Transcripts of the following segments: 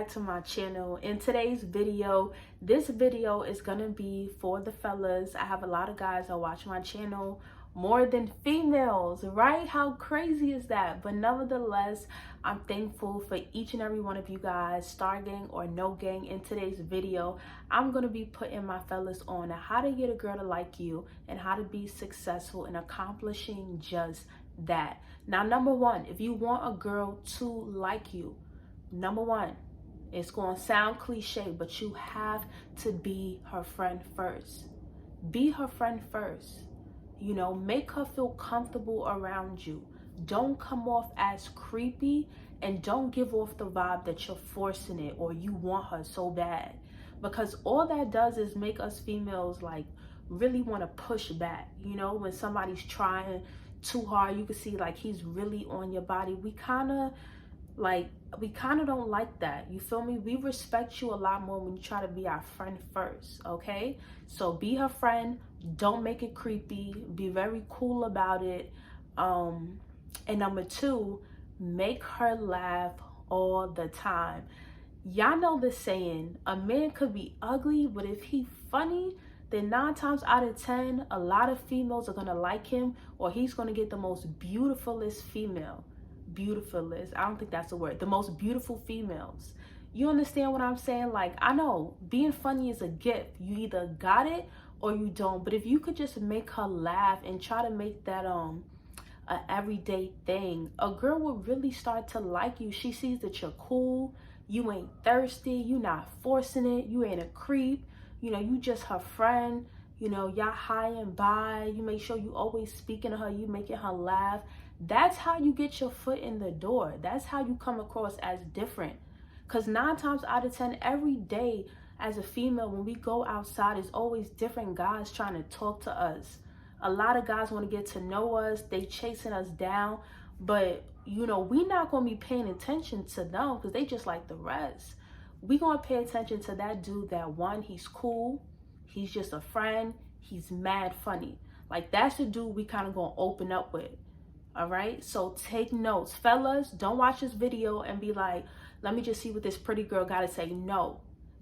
back to my channel. In today's video, this video is gonna be for the fellas. I have a lot of guys that watch my channel more than females, right? How crazy is that? But nevertheless, I'm thankful for each and every one of you guys, star gang or no gang. In today's video, I'm gonna be putting my fellas on how to get a girl to like you and how to be successful in accomplishing just that. Now, number one, if you want a girl to like you, number one, it's going to sound cliche, but you have to be her friend first. Be her friend first. You know, make her feel comfortable around you. Don't come off as creepy, and don't give off the vibe that you're forcing it or you want her so bad. Because all that does is make us females like really want to push back. You know, when somebody's trying too hard, you can see like he's really on your body. We kind of don't like that. You feel me? We respect you a lot more when you try to be our friend first, okay? So be her friend. Don't make it creepy. Be very cool about it. And number two, make her laugh all the time. Y'all know the saying, a man could be ugly, but if he funny, then 9 times out of 10, a lot of females are gonna like him, or he's gonna get the most beautifulest female. Beautifulest, I don't think that's a word. The most beautiful females. You understand what I'm saying? Like, I know being funny is a gift. You either got it or you don't. But if you could just make her laugh and try to make that a everyday thing, a girl will really start to like you. She sees that you're cool, you ain't thirsty, you not forcing it, you ain't a creep, you know, you just her friend. You know, y'all high and by, you make sure you always speaking to her, you making her laugh. That's how you get your foot in the door. That's how you come across as different. Because 9 times out of 10, every day as a female, when we go outside, it's always different guys trying to talk to us. A lot of guys want to get to know us. They chasing us down. But, you know, we not going to be paying attention to them because they just like the rest. We going to pay attention to that dude that, one, he's cool. He's just a friend. He's mad funny. Like, that's the dude we kind of going to open up with. All right, so take notes. Fellas, don't watch this video and be like, let me just see what this pretty girl got to say. No,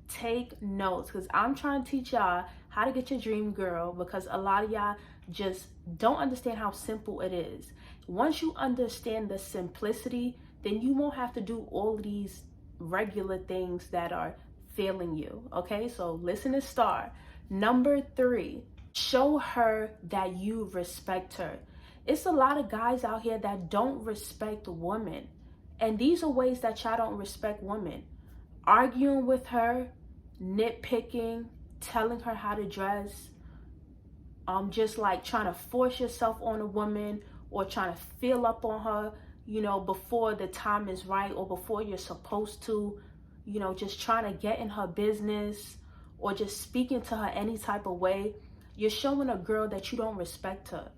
take notes, because I'm trying to teach y'all how to get your dream girl, because a lot of y'all just don't understand how simple it is. Once you understand the simplicity, then you won't have to do all these regular things that are failing you. Okay, so listen to Star. Number 3, show her that you respect her. It's a lot of guys out here that don't respect women. And these are ways that y'all don't respect women. Arguing with her, nitpicking, telling her how to dress, just like trying to force yourself on a woman or trying to feel up on her, you know, before the time is right or before you're supposed to, you know, just trying to get in her business or just speaking to her any type of way. You're showing a girl that you don't respect her.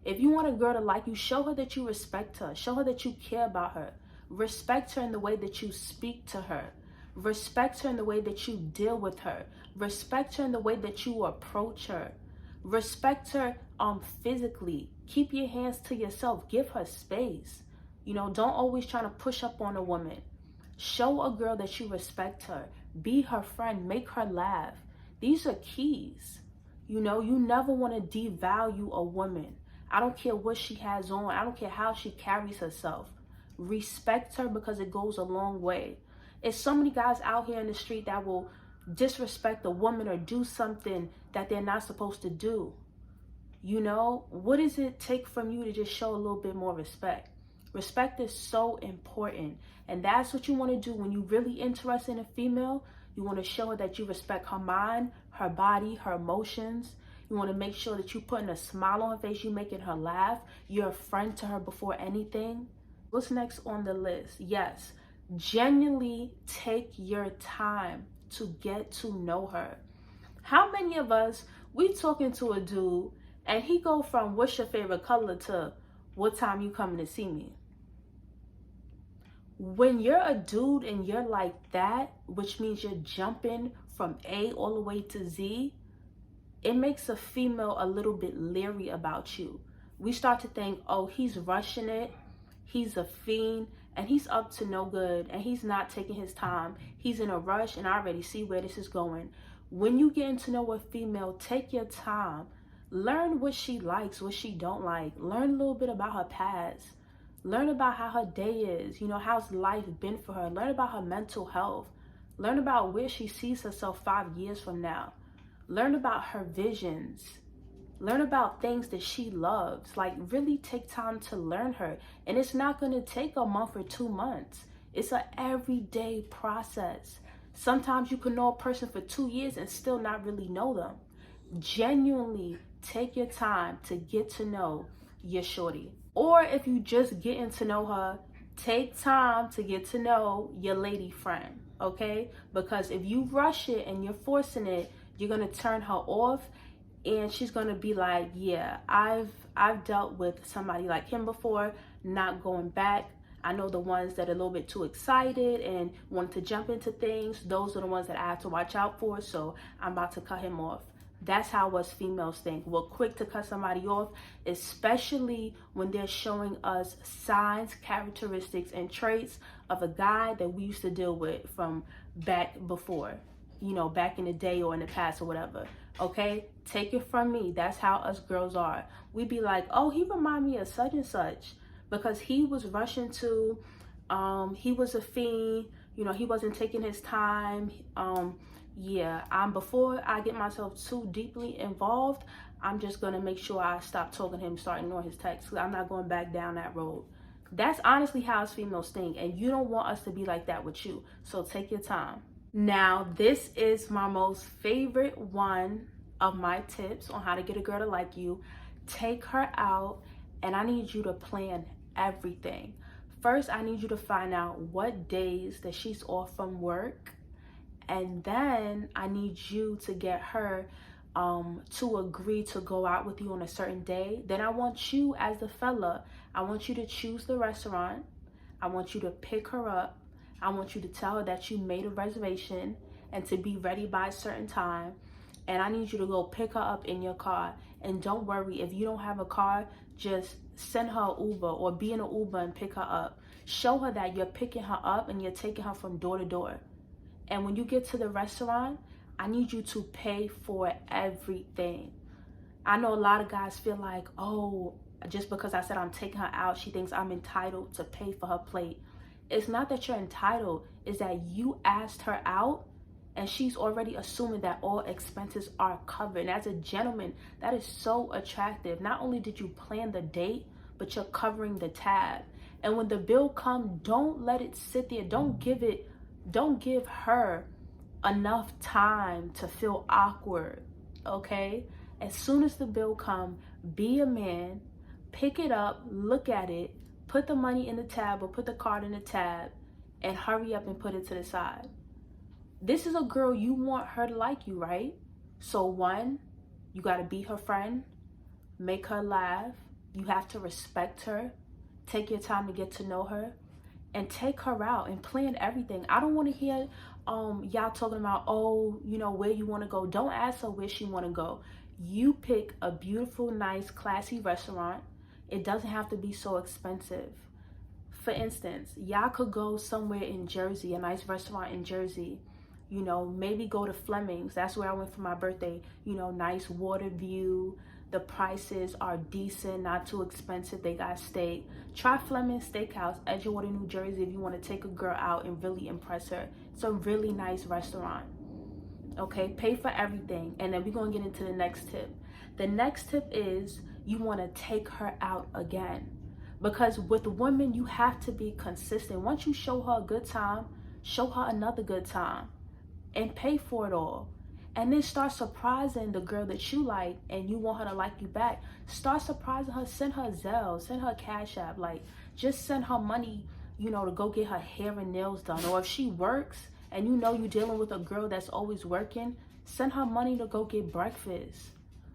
If you want a girl to like you, show her that you respect her. Show her that you care about her. Respect her in the way that you speak to her. Respect her in the way that you deal with her. Respect her in the way that you approach her. Respect her physically. Keep your hands to yourself. Give her space. You know, don't always try to push up on a woman. Show a girl that you respect her. Be her friend. Make her laugh. These are keys. You know, you never want to devalue a woman. I don't care what she has on. I don't care how she carries herself. Respect her, because it goes a long way. There's so many guys out here in the street that will disrespect a woman or do something that they're not supposed to do. You know, what does it take from you to just show a little bit more respect? Respect is so important. And that's what you want to do when you're really interested in a female. You want to show her that you respect her mind, her body, her emotions. You want to make sure that you're putting a smile on her face, you're making her laugh, you're a friend to her before anything. What's next on the list? Yes, genuinely take your time to get to know her. How many of us, we talking to a dude and he go from what's your favorite color to what time you coming to see me? When you're a dude and you're like that, which means you're jumping from A all the way to Z, it makes a female a little bit leery about you. We start to think, oh, he's rushing it. He's a fiend. and he's up to no good, and he's not taking his time. He's in a rush, and I already see where this is going. When you getting to know a female, take your time. Learn what she likes, what she don't like. Learn a little bit about her past. Learn about how her day is. You know, how's life been for her. Learn about her mental health. Learn about where she sees herself 5 years from now. Learn about her visions. Learn about things that she loves. Like, really take time to learn her. And it's not going to take a month or 2 months. It's an everyday process. Sometimes you can know a person for 2 years and still not really know them. Genuinely take your time to get to know your shorty. Or if you just getting to know her, take time to get to know your lady friend, okay? Because if you rush it and you're forcing it, you're gonna turn her off, and she's gonna be like, yeah, I've dealt with somebody like him before, not going back. I know the ones that are a little bit too excited and want to jump into things. Those are the ones that I have to watch out for, so I'm about to cut him off. That's how us females think. We're quick to cut somebody off, especially when they're showing us signs, characteristics, and traits of a guy that we used to deal with from back before, you know, back in the day or in the past or whatever. Okay? Take it from me. That's how us girls are. We be like, oh, he remind me of such and such because he was rushing to, he was a fiend, you know, he wasn't taking his time. Before I get myself too deeply involved, I'm just gonna make sure I stop talking to him, start ignoring his texts, because I'm not going back down that road. That's honestly how us females think, and you don't want us to be like that with you. So take your time. Now, this is my most favorite one of my tips on how to get a girl to like you. Take her out, and I need you to plan everything. First, I need you to find out what days that she's off from work. And then I need you to get her to agree to go out with you on a certain day. Then I want you as the fella, I want you to choose the restaurant. I want you to pick her up. I want you to tell her that you made a reservation and to be ready by a certain time. And I need you to go pick her up in your car. And don't worry, if you don't have a car, just send her an Uber or be in an Uber and pick her up. Show her that you're picking her up and you're taking her from door to door. And when you get to the restaurant, I need you to pay for everything. I know a lot of guys feel like, oh, just because I said I'm taking her out, she thinks I'm entitled to pay for her plate. It's not that you're entitled, it's that you asked her out and she's already assuming that all expenses are covered. And as a gentleman, that is so attractive. Not only did you plan the date, but you're covering the tab. And when the bill comes, don't let it sit there. Don't give her enough time to feel awkward, okay? As soon as the bill comes, be a man, pick it up, look at it, put the money in the tab or put the card in the tab, and hurry up and put it to the side. This is a girl you want her to like you, right? So one, you gotta be her friend, make her laugh, you have to respect her, take your time to get to know her, and take her out and plan everything. I don't want to hear y'all talking about, oh, you know, where you want to go. Don't ask her where she want to go. You pick a beautiful, nice, classy restaurant. It doesn't have to be so expensive. For instance, y'all could go somewhere in Jersey, a nice restaurant in Jersey. You know, maybe go to Fleming's. That's where I went for my birthday. You know, nice water view. The prices are decent, not too expensive. They got steak. Try Fleming's Steakhouse, Edgewater, New Jersey, if you want to take a girl out and really impress her. It's a really nice restaurant. Okay, pay for everything. And then we're going to get into the next tip. The next tip is you want to take her out again. Because with women, you have to be consistent. Once you show her a good time, show her another good time. And pay for it all. And then start surprising the girl that you like and you want her to like you back. Start surprising her. Send her Zelle, send her Cash App. Like, just send her money, you know, to go get her hair and nails done. Or if she works and you know you're dealing with a girl that's always working, send her money to go get breakfast.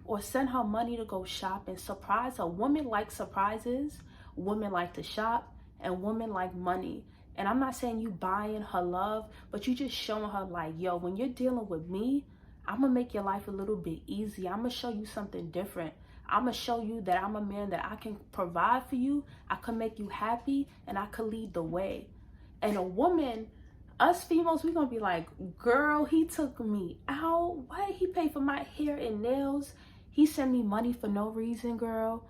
Or send her money to go shop and surprise her. Women like surprises, women like to shop, and women like money. And I'm not saying you buying her love, but you just showing her like, yo, when you're dealing with me, I'm gonna make your life a little bit easier. I'm gonna show you something different. I'm gonna show you that I'm a man, that I can provide for you, I can make you happy, and I can lead the way. And a woman, us females, we gonna be like, girl, he took me out. What? He paid for my hair and nails. He sent me money for no reason, girl.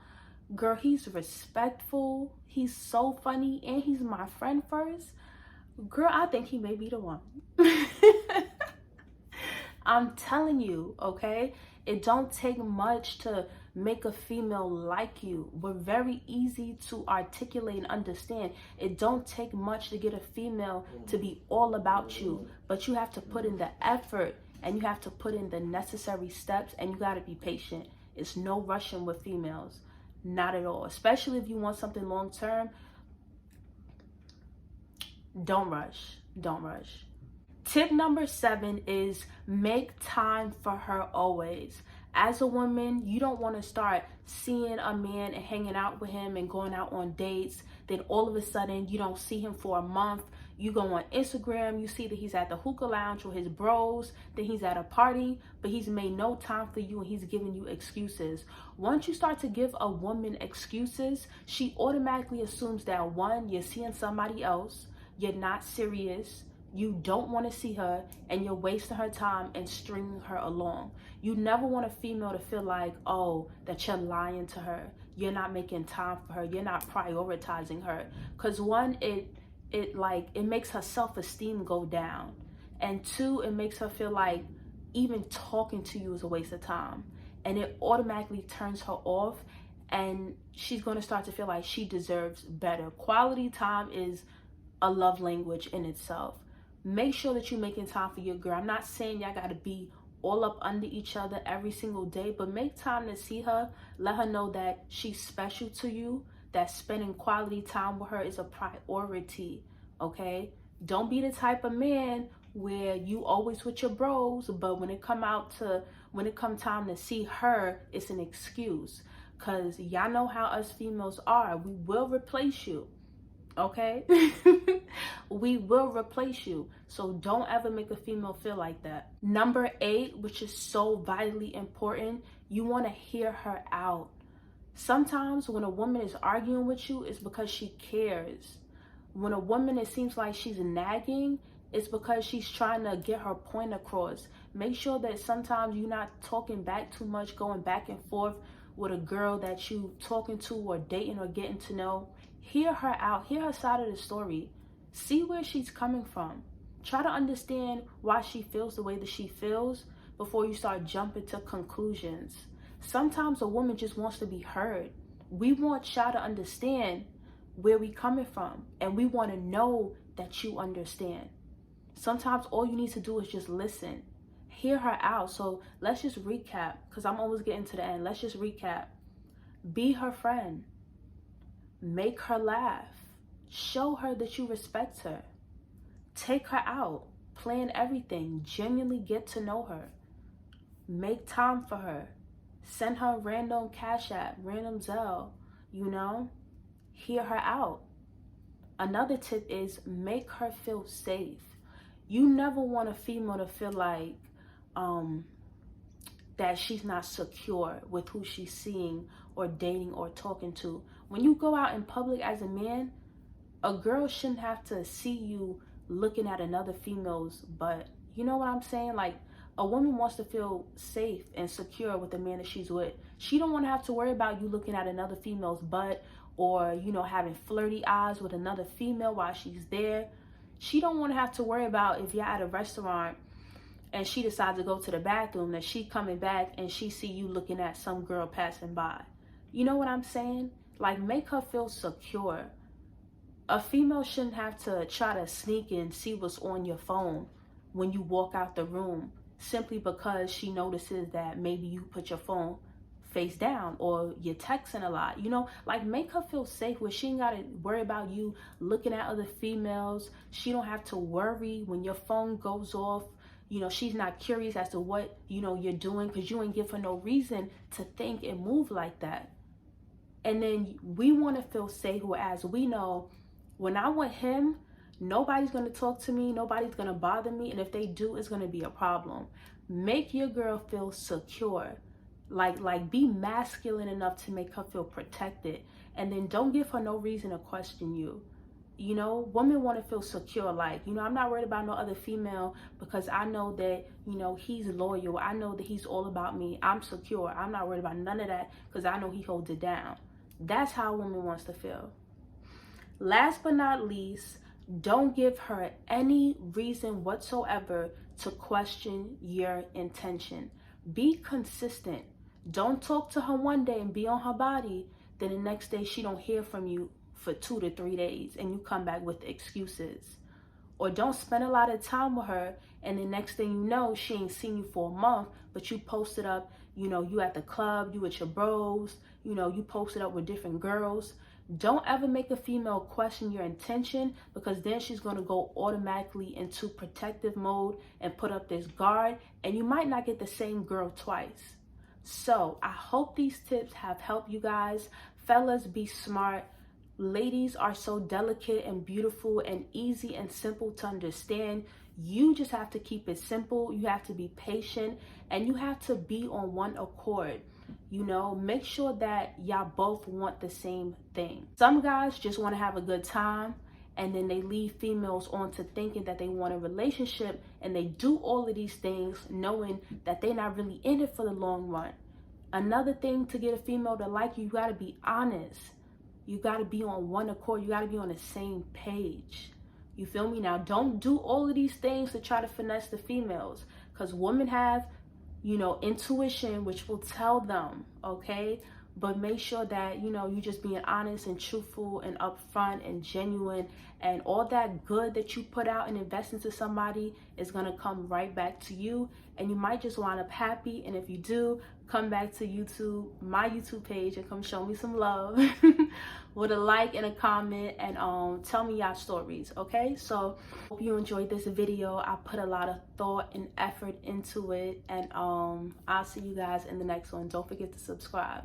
Girl, he's respectful. He's so funny, and he's my friend first. Girl, I think he may be the one. I'm telling you, okay? It don't take much to make a female like you. We're very easy to articulate and understand. It don't take much to get a female to be all about you, but you have to put in the effort, and you have to put in the necessary steps, and you got to be patient. It's no rushing with females. Not at all. Especially if you want something long term. Don't rush. Don't rush. Tip number 7 is make time for her always. As a woman, you don't want to start seeing a man and hanging out with him and going out on dates. Then all of a sudden, you don't see him for a month. You go on Instagram, you see that he's at the hookah lounge with his bros, then he's at a party, but he's made no time for you and he's giving you excuses. Once you start to give a woman excuses, she automatically assumes that, one, you're seeing somebody else, you're not serious, you don't want to see her, and you're wasting her time and stringing her along. You never want a female to feel like, oh, that you're lying to her. You're not making time for her. You're not prioritizing her. Because one, it makes her self-esteem go down. And 2, it makes her feel like even talking to you is a waste of time. And it automatically turns her off, and she's going to start to feel like she deserves better. Quality time is a love language in itself. Make sure that you're making time for your girl. I'm not saying y'all got to be all up under each other every single day, but make time to see her. Let her know that she's special to you, that spending quality time with her is a priority, okay? Don't be the type of man where you always with your bros, but when it come time to see her, it's an excuse. Cause y'all know how us females are. We will replace you, okay? We will replace you. So don't ever make a female feel like that. Number 8, which is so vitally important, you want to hear her out. Sometimes when a woman is arguing with you, it's because she cares. When a woman, it seems like she's nagging, it's because she's trying to get her point across. Make sure that sometimes you're not talking back too much, going back and forth with a girl that you talking to or dating or getting to know. Hear her out. Hear her side of the story. See where she's coming from. Try to understand why she feels the way that she feels before you start jumping to conclusions. Sometimes a woman just wants to be heard. We want y'all to understand where we coming from, and we want to know that you understand. Sometimes all you need to do is just listen. Hear her out. So let's just recap, because I'm always getting to the end. Let's just recap. Be her friend. Make her laugh. Show her that you respect her. Take her out. Plan everything. Genuinely get to know her. Make time for her. Send her random Cash App, random Zelle, Hear her out. Another tip is make her feel safe. You never want a female to feel like that she's not secure with who she's seeing or dating or talking to. When you go out in public as a man, a girl shouldn't have to see you looking at another female's butt. You know what I'm saying? Like, a woman wants to feel safe and secure with the man that she's with. She don't want to have to worry about you looking at another female's butt or, having flirty eyes with another female while she's there. She don't want to have to worry about if you're at a restaurant and she decides to go to the bathroom, that she coming back and she see you looking at some girl passing by. You know what I'm saying? Like, make her feel secure. A female shouldn't have to try to sneak and see what's on your phone when you walk out the room, simply because she notices that maybe you put your phone face down or you're texting a lot. Like, make her feel safe where she ain't got to worry about you looking at other females. She don't have to worry when your phone goes off. She's not curious as to what, you're doing, because you ain't give her no reason to think and move like that. And then we want to feel safe, whereas we know when I'm with him, nobody's going to talk to me, nobody's going to bother me, and if they do, it's going to be a problem. Make your girl feel secure. Like be masculine enough to make her feel protected, and then don't give her no reason to question you. You know, women want to feel secure. Like, you know, I'm not worried about no other female because I know that, you know, he's loyal. I know that he's all about me. I'm secure. I'm not worried about none of that because I know he holds it down. That's how a woman wants to feel. Last but not least, don't give her any reason whatsoever to question your intention. Be consistent. Don't talk to her one day and be on her body, then the next day she don't hear from you for 2 to 3 days and you come back with excuses. Or don't spend a lot of time with her and the next thing you know, she ain't seen you for a month, but you posted up, you know, you at the club, you with your bros, you know, you posted up with different girls. Don't ever make a female question your intention, because then she's going to go automatically into protective mode and put up this guard, and you might not get the same girl twice. So I hope these tips have helped you guys. Fellas, be smart. Ladies are so delicate and beautiful and easy and simple to understand. You just have to keep it simple. You have to be patient and you have to be on one accord. You know, make sure that y'all both want the same thing. Some guys just want to have a good time and then they leave females on to thinking that they want a relationship, and they do all of these things knowing that they're not really in it for the long run. Another thing to get a female to like you, you got to be honest. You got to be on one accord. You got to be on the same page. You feel me? Now, don't do all of these things to try to finesse the females, because women have, you know, intuition, which will tell them, okay? But make sure that, you know, you just being honest and truthful and upfront and genuine, and all that good that you put out and invest into somebody is going to come right back to you, and you might just wind up happy. And if you do, come back to YouTube, my YouTube page, and come show me some love with a like and a comment, and tell me y'all stories, okay? So hope you enjoyed this video. I put a lot of thought and effort into it, and I'll see you guys in the next one. Don't forget to subscribe.